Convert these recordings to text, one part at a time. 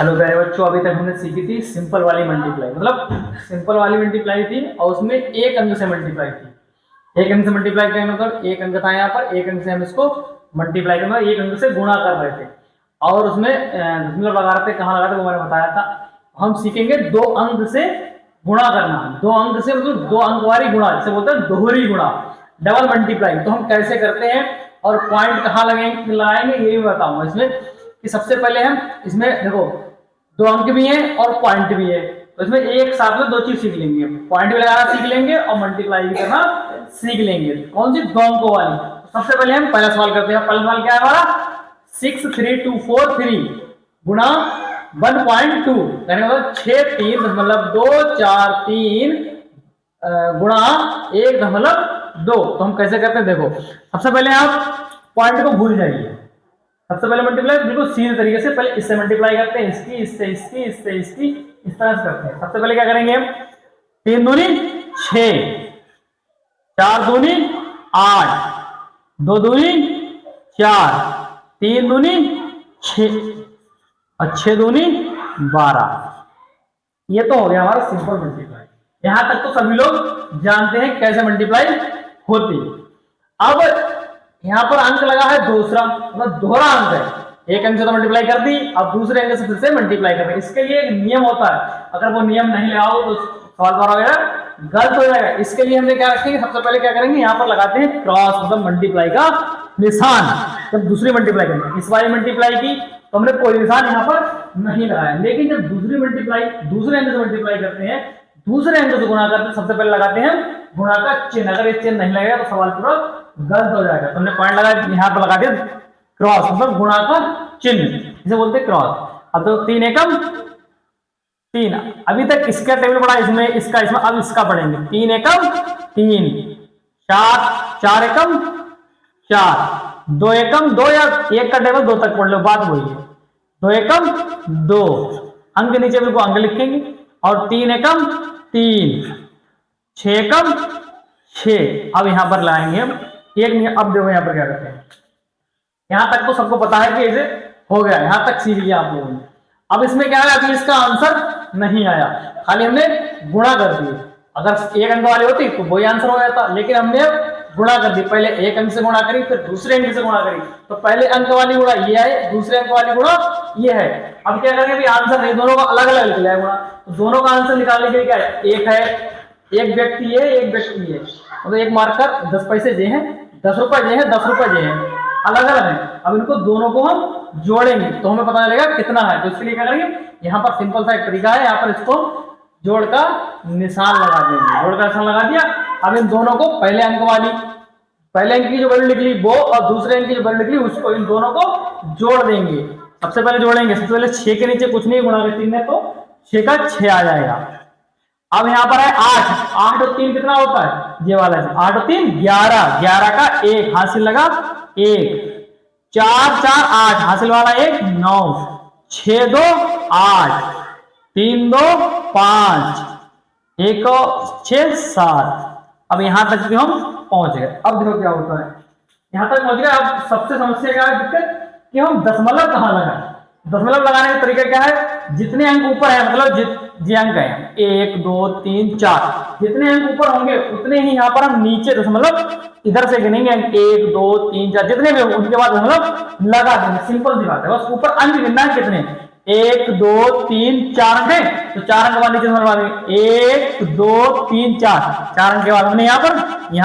Hello प्यारे बच्चों, अभी तक हमने सीखी थी सिंपल वाली मल्टीप्लाई। मतलब सिंपल वाली मल्टीप्लाई थी और उसमें एक अंक से मल्टीप्लाई थी। एक अंक से मल्टीप्लाई करने मतलब एक अंक था यहाँ पर, एक अंक से हम इसको मल्टीप्लाई करना, एक अंक से गुणा कर रहे थे और उसमें दशमलव लगा रहे थे। कहाँ लगा थे वो मैंने बताया था। हम सीखेंगे दो अंक से गुणा करना, दो अंक से मतलब दो अंक वाली गुणा, जिसे बोलते हैं दोहरी गुणा, डबल मल्टीप्लाई। तो हम कैसे करते हैं और पॉइंट कहाँ लगाएंगे ये भी बताऊंगा इसमें। कि सबसे पहले हम इसमें देखो दो अंक भी हैं और पॉइंट भी है, तो इसमें एक साथ में दो चीज सीख लेंगे। पॉइंट भी लगाना सीख लेंगे और मल्टीप्लाई भी करना सीख लेंगे। कौन सी? दो अंकों वाली। सबसे पहले हम पहला सवाल करते हैं। पहला सवाल क्या है हमारा? 63243 गुणा 1.2 यानी मतलब 63.243 गुणा 1.2। तो हम कैसे करते हैं देखो। सबसे पहले आप पॉइंट को भूल जाइए। सबसे पहले मल्टीप्लाई बिल्कुल सीधे तरीके से पहले इससे मल्टीप्लाई करते हैं, इसकी इससे इसकी इससे इसकी, इस तरह से करते हैं। सबसे पहले क्या करेंगे हम? 3 दूनी 6, 4 दूनी 8, 2 दूनी 4, 3 दूनी 6 और 6 दूनी 12। ये तो हो गया हमारा सिंपल मल्टीप्लाई। यहां तक तो सभी लोग जानते हैं कैसे मल्टीप्लाई होती। अब यहां पर अंक लगा है दूसरा, मतलब दोहरा अंक है। एक अंक से तो मल्टीप्लाई कर दी, अब दूसरे अंक से फिर से मल्टीप्लाई कर दी। इसके लिए एक नियम होता है, अगर वो नियम नहीं लगाओ तो सवाल द्वारा वगैरह गलत हो जाएगा। इसके लिए हमने क्या रखेंगे? सबसे पहले क्या करेंगे, यहाँ पर लगाते हैं क्रॉस, मतलब मल्टीप्लाई का निशान। जब दूसरी मल्टीप्लाई करेंगे, इस वाली मल्टीप्लाई की तो हमने कोई निशान यहाँ पर नहीं लगाया, लेकिन जब दूसरी मल्टीप्लाई दूसरे अंक से मल्टीप्लाई करते हैं, दूसरे अंक से गुणा करते हैं, सबसे पहले लगाते हैं गुणा का चिन्ह। अगर ये चिन्ह नहीं लगेगा तो सवाल पूरा गलत हो जाएगा। तो हमने पॉइंट लगा यहाँ पर लगा दिया क्रॉस, मतलब गुणा का चिन्ह, इसे बोलते हैं क्रॉस। अब तो 3 एकम 3, अभी तक इसका टेबल पढ़ा, इसमें इसका इसमें अब इसका पढ़ेंगे। 3 एकम 3, 4 एकम 4, 2 एकम 2, या एक का टेबल 2 तक पढ़ लो, बात वही है। 2 एकम 2, अंक नीचे बिल्कुल अंक लिखेंगे, और 3 एकम 3, 6 एकम 6। अब यहां पर लाएंगे हम एक। अब देखो यहां पर क्या करते हैं। यहां तक तो सबको पता है कि ऐसे हो गया, यहां तक सीख लिया आप लोगों ने। अब इसमें क्या है, अभी इसका आंसर नहीं आया, खाली हमने गुणा कर दिए। अगर एक अंक वाली होती तो वही आंसर हो जाता, लेकिन हमने गुणा कर दी। पहले एक अंक से गुणा करी, फिर दूसरे अंक से गुणा करी, तो पहले अंक वाली गुणा ये है, दूसरे अंक वाली गुणा ये है। अब क्या करेंगे, अभी आंसर नहीं, दोनों का अलग अलग लिख लिया गुणा, तो दोनों का आंसर निकालने के लिए क्या है, एक है, एक व्यक्ति है, एक व्यक्ति है, मतलब एक मार्कर 10 पैसे जे हैं, 10 रुपए जे हैं, 10 रुपए जे हैं, अलग अलग है। अब इनको दोनों को हम जोड़ेंगे तो हमें पता चलेगा कितना है। तो इसके लिए क्या करेंगे, यहाँ पर सिंपल सा एक तरीका है, यहाँ पर इसको जोड़ का निशान लगा देंगे। जोड़ का निशान लगा दिया। अब इन दोनों को पहले अंक वाली, पहले अंक की जो वैल्यू लिख ली वो और दूसरे अंक की जो वैल्यू लिख ली उसको, इन दोनों को जोड़ देंगे। सबसे पहले जोड़ेंगे, सबसे पहले 6 के नीचे कुछ नहीं गुणा कर 3 में, तो 6 का 6 आ जाएगा। अब यहाँ पर है 8, 8 और 3 कितना होता है, ये वाला है 8 और 3 11, 11 का 1 हासिल लगा 1, 4 4 8 हासिल वाला 1 9, 6 2 8, 3 2 5, 1 6 7। अब यहां तक भी हम पहुंच गए। अब देखो क्या होता है, यहां तक पहुंच गए। अब सबसे समस्या क्या है, दिक्कत कि हम दशमलव कहां लगाएं। दशमलव लगाने का तरीका क्या है, जितने अंक ऊपर है, मतलब जी अंक है 1 2 3 4, जितने अंक ऊपर होंगे उतने ही यहाँ पर हम नीचे दशमलव इधर से गिनेंगे। 1 2 3 4 जितने भी होंगे उनके बाद दशमलव लगा देंगे। सिंपल सी बात है, बस ऊपर अंक गिनना है कितने, 1 2 3 4 अंक है, तो 4 अंक बाद नीचे दशमलव लगा देंगे। 1 2 3 4, 4 अंक के बाद हमने यहाँ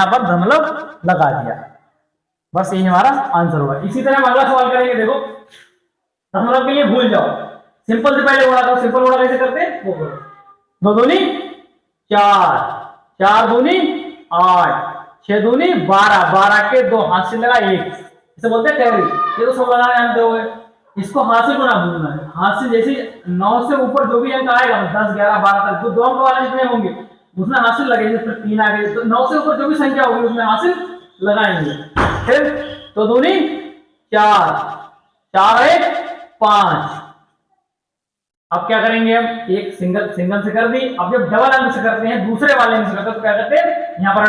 पर दशमलव लगा दिया। बस यही हमारा आंसर होगा। इसी तरह हम अगला सवाल करेंगे। देखो दशमलव के लिए भूल जाओ, सिंपल से पहले गुणा करो। सिंपल गुणा कैसे करते हैं वो करो। 2 दूनी 4, 4 दूनी 8, 6 दूनी 12, 12 के 2 हासिल लगा 1, इसे बोलते हैं टेबल। ये तो सब लगाना जानते हो, इसको हासिल को ना भूलना है। हासिल जैसे 9 से ऊपर जो भी अंक आएगा 10 11 12 तक, जो 2 अंक वाले जितने होंगे उसमें हासिल लगेंगे। फिर 3 आ गए तो 9 से ऊपर जो भी संख्या होगी उसमें हासिल लगाएंगे। फिर 2 दूनी 4, 4 1 5। अब क्या करेंगे, हम एक सिंगल से कर दी। अब जब डबल अंक से करते हैं, दूसरे वाले अंक से करते हैं, तो क्या करते हैं, यहाँ पर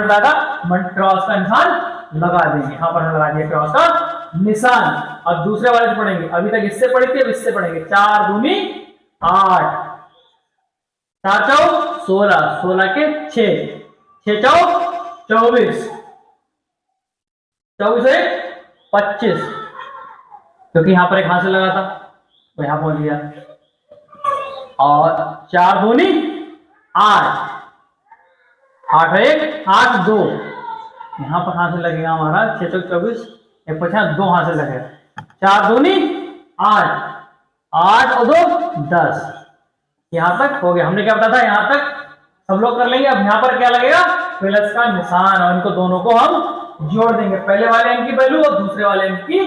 क्रॉस का निशान लगा देंगे। यहाँ पर लगा दिया क्रॉस का निशान। अब दूसरे वाले से पढ़ेंगे, अभी तक इससे पढ़े थे, अब इससे पढ़ेंगे। 4 दूनी 8, 4 चौक 16, 16 के 6, 6 चौक 24, 24 एक 25, क्योंकि यहां पर एक हाथ से लगा था तो यहां पहुंच गया। और 4 दूनी 8, 8 एक 8 2, यहां पर हाथ से लगेगा हमारा 6 चौक 24, एक 50, 2 हाथ से लगेगा। 4 दूनी 8, 8 और 2 10, यहां तक हो गया। हमने क्या बताया था, यहां तक सब लोग कर लेंगे। अब यहां पर क्या लगेगा, प्लस का निशान, और इनको दोनों को हम जोड़ देंगे, पहले वाले अंक की वैल्यू और दूसरे वाले अंक की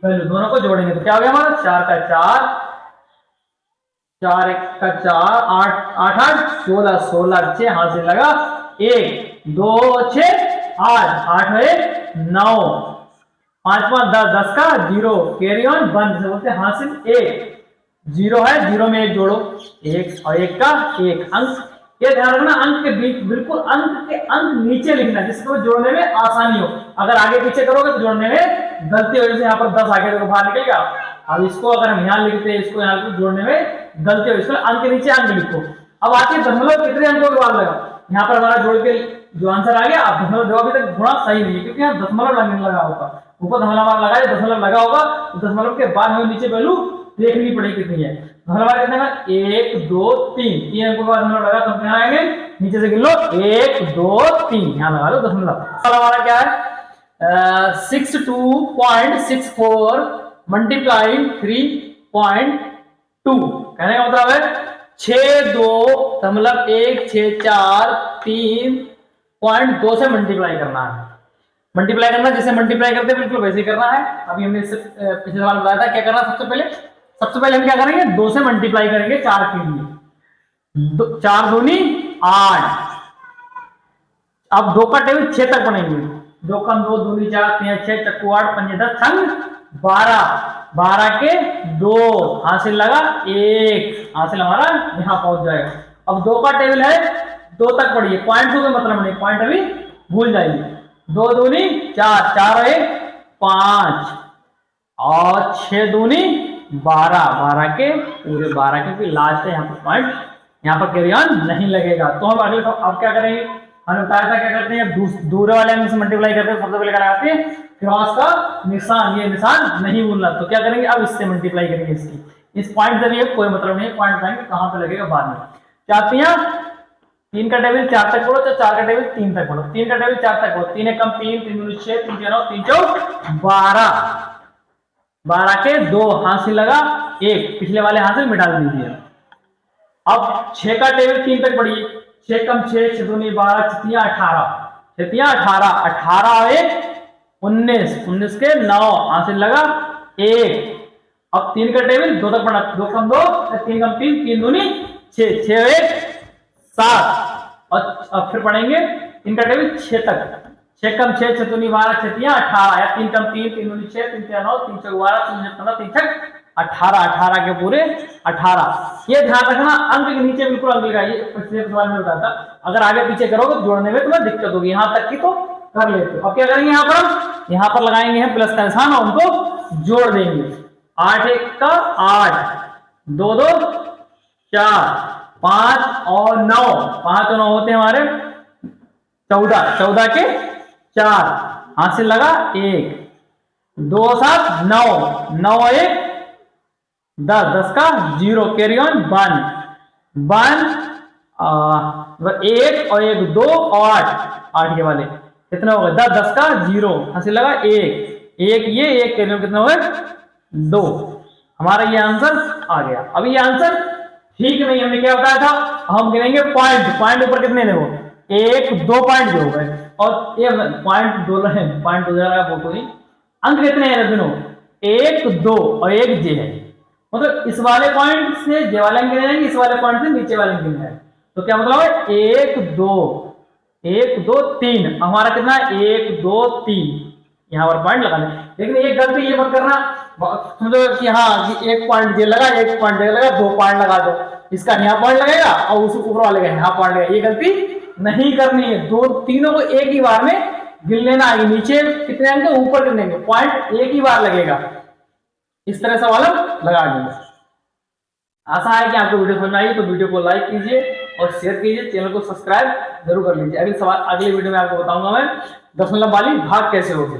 वैल्यू दोनों को जोड़ेंगे तो क्या हो गया हमारा 4 का 4, 4 एक का 4, 8 8 8 16, 16 6 हाथ से लगा 1 2 6 8, 8 1 9, 5 5 10, 10 का 0, कैरी ऑन बंद से बोलते हैं हासिल 1, 0 है 0 में 1 जोड़ो, 1 और 1 का 1 अंक। ये ध्यान रखना, अंक के बीच बिल्कुल अंक के अंक नीचे लिखना जिसको जोड़ने में आसानी हो। अगर आगे पीछे करोगे तो जोड़ने में गलती हो, जैसे यहाँ पर 10 आगे देखो बाहर निकल गया। अब इसको अगर हम यहाँ लिखते हैं, इसको यहाँ जोड़ने में गलती हो, इसको अंक के नीचे अंक लिखो। अब आते दशमलव कितने अंकों के बाद लगा, यहाँ पर हमारा जोड़ के जो आंसर आ गया। अब दशमलव देखो अभी तक गुणा सही नहीं है क्योंकि यहाँ दशमलव लगने लगा होगा, ऊपर दशमलव लगा दशमलव लगा होगा तो दशमलव के बाद हमें नीचे वैल्यू देखनी पड़ेगी कितनी है। दशमलव कितने का 1 2 3, 3 अंकों के बाद दशमलव लगा तो हम यहाँ आएंगे नीचे से गिन लो 1 2 3, यहाँ लगा लो दशमलव। हमारा क्या है 62.64 मल्टीप्लाई 3.2, कहने का मतलब है 62.164 से मल्टीप्लाई करना है। मल्टीप्लाई करना जैसे मल्टीप्लाई करते हैं बिल्कुल वैसे ही करना है। अभी हमने इससे पिछले सवाल बताया था क्या करना। सबसे पहले हम क्या करेंगे 2 से मल्टीप्लाई करेंगे 4 के लिए, 4 दूनी 8। अब 2 का टेबल 6 तक बनेंगे, 2 कम 2 दूनी 4 3 6 चक्कू 8 5 10 छंग 12, 12 के 2 हासिल लगा 1, हासिल हमारा यहाँ पहुंच जाएगा। अब 2 का टेबल है 2 तक पढ़िए, पॉइंट 2 का मतलब नहीं, पॉइंट अभी भूल जाइए। 2 दूनी 4, 4 1 5 और 6 दूनी 12, 12 के पूरे 12 क्योंकि लास्ट है यहाँ पर पॉइंट, यहाँ पर कैरी ऑन नहीं लगेगा। तो हम अगले अब क्या करेंगे, हमने बताया था क्या करते हैं दूर वाले अंक से मल्टीप्लाई करते हैं, सबसे पहले लगाते हैं क्रॉस का निशान, ये निशान नहीं भूलना। तो क्या करेंगे अब इससे मल्टीप्लाई करेंगे, इसकी इस पॉइंट से भी कोई मतलब नहीं है, पॉइंट बताएंगे कहां पे लगेगा बाद में। चाहती 3 का टेबल 4 तक पढ़ो, तो 4 का टेबल 3 तक पढ़ो, 3 का टेबल 4 तक पढ़ो, 3 एक कम 3 3 दूनी 6 3 9 3 चौक 12, 12 के 2 हाथ से लगा 1, पिछले वाले हाथ से मिटा दीजिए। अब 6 का टेबल 3 तक पढ़िए, 6 कम 6 6 दूनी 12 6 18, 18 18 1 19, 19 के 9 हाथ से लगा 1। अब 3 का टेबल 2 तक पढ़ा, 2 कम 2 3 कम 3 3 दूनी 6 6 1 7, और अब फिर पढ़ेंगे 3 का टेबल 6 तक, 6 कम 6 6 दूनी 12 6 3 18 या 3 कम 3 3 दूनी 6 3 3 9 3 4 12 3 15 3 6 18, 18 के पूरे 18। ये ध्यान रखना अंक के नीचे बिल्कुल अंक लगाइए, पिछले सवाल में बताया था। अगर आगे पीछे करोगे तो जोड़ने में तुम्हें दिक्कत होगी, यहाँ तक की तो कर लेते हो। अब क्या करेंगे यहाँ पर लगाएंगे हम प्लस का निशान और उनको जोड़ देंगे। 8 1 का 8, 2 2 4 5 और 9, 5 और 9 होते हैं हमारे 14, 14 के 4 हाथ से लगा 1, 2 7 9 9 1 10, 10 का 0 कैरी ऑन 1 1 1 और 1 2 और 8 के वाले कितना होगा 10, 10 का 0 हासिल लगा 1 1 ये 1 कैरी ऑन कितना होगा 2। हमारा ये आंसर आ गया। अभी ये आंसर ठीक नहीं, हमने क्या बताया था, हम गिनेंगे पॉइंट, पॉइंट ऊपर कितने देखो 1 2 पॉइंट जो हो गए और ये पॉइंट 2 है, पॉइंट 2 जा वो कोई अंक कितने हैं रबिनो 1 2 और 1 जे है, मतलब इस वाले पॉइंट से जे वाले अंक गिने जाएंगे, इस वाले पॉइंट से नीचे वाले अंक गिने जाएंगे। तो क्या मतलब है 1 2 1 2 3, हमारा कितना 1 2 3 यहाँ पर पॉइंट लगाना। लेकिन एक गलती ये मत करना समझो कि हाँ एक पॉइंट जे लगा, एक पॉइंट जे लगा, 2 पॉइंट लगा दो, इसका यहाँ पॉइंट लगेगा और उस ऊपर वाले का यहाँ पॉइंट लगेगा। ये गलती नहीं करनी है, दो तीनों को एक ही बार में गिन लेना है। नीचे कितने अंक ऊपर कितने पॉइंट एक ही बार लगेगा, इस तरह सवाल लगा देंगे। आशा है कि आपको वीडियो समझ में आई, तो वीडियो को लाइक कीजिए और शेयर कीजिए, चैनल को सब्सक्राइब जरूर कर लीजिए। अगले वीडियो में आपको बताऊंगा मैं दशमलव वाली भाग कैसे होगी।